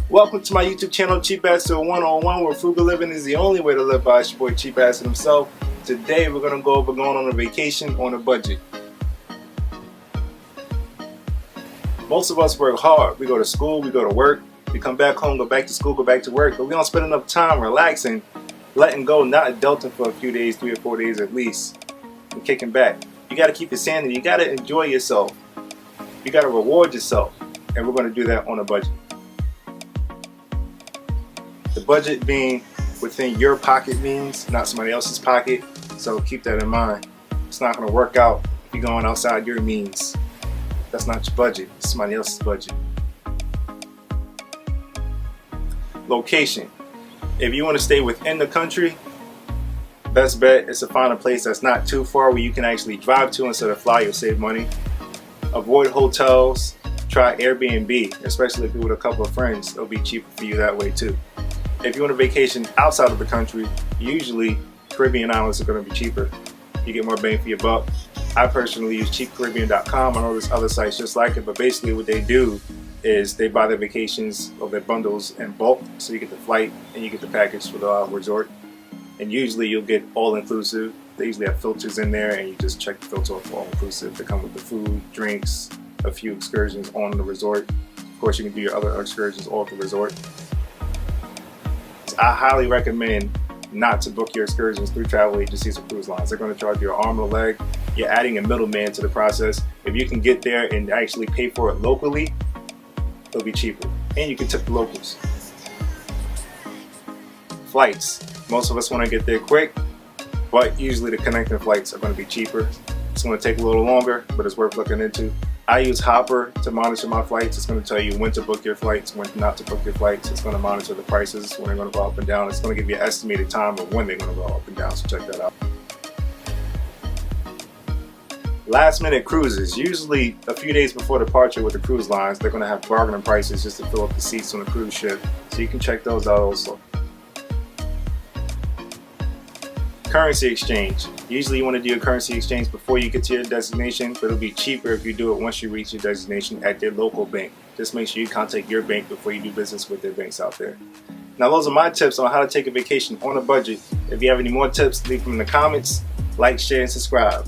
Welcome to my YouTube channel, Cheap Bastard 101, where frugal living is the only way to live by. It's your boy Cheap Bastard himself. Today we're going to go over going on a vacation on a budget. Most of us work hard. We go to school, we go to work, we come back home, go back to school, go back to work, but we don't spend enough time relaxing, letting go, not adulting for a few days, 3 or 4 days at least, and kicking back. You got to keep your sanity. You got to enjoy yourself. You got to reward yourself, and we're going to do that on a budget. The budget being within your pocket means, not somebody else's pocket, so keep that in mind. It's not going to work out if you're going outside your means. That's not your budget, it's somebody else's budget. Location. If you want to stay within the country, best bet is to find a place that's not too far where you can actually drive to instead of fly. You'll save money. Avoid hotels. Try Airbnb, especially if you're with a couple of friends. It'll be cheaper for you that way too. If you want a vacation outside of the country, usually Caribbean islands are going to be cheaper. You get more bang for your buck. I personally use cheapcaribbean.com. I know there's other sites just like it, but basically what they do is they buy their vacations or their bundles in bulk, so you get the flight and you get the package for the resort. And usually you'll get all-inclusive. They usually have filters in there, and you just check the filter off all-inclusive. They come with the food, drinks, a few excursions on the resort. Of course, you can do your other excursions off the resort. I highly recommend not to book your excursions through travel agencies or cruise lines. They're going to charge you an arm and a leg. You're adding a middleman to the process. If you can get there and actually pay for it locally, it'll be cheaper. And you can tip the locals. Flights. Most of us want to get there quick, but usually the connecting flights are going to be cheaper. It's going to take a little longer, but it's worth looking into. I use Hopper to monitor my flights. It's going to tell you when to book your flights, when not to book your flights. It's going to monitor the prices, when they're going to go up and down. It's going to give you an estimated time of when they're going to go up and down, so check that out. Last minute cruises. Usually a few days before departure with the cruise lines, they're going to have bargaining prices just to fill up the seats on the cruise ship. So you can check those out also. Currency exchange. Usually you want to do a currency exchange before you get to your destination, but it'll be cheaper if you do it once you reach your destination at their local bank. Just make sure you contact your bank before you do business with their banks out there. Now those are my tips on how to take a vacation on a budget. If you have any more tips, leave them in the comments. Like, share, and subscribe.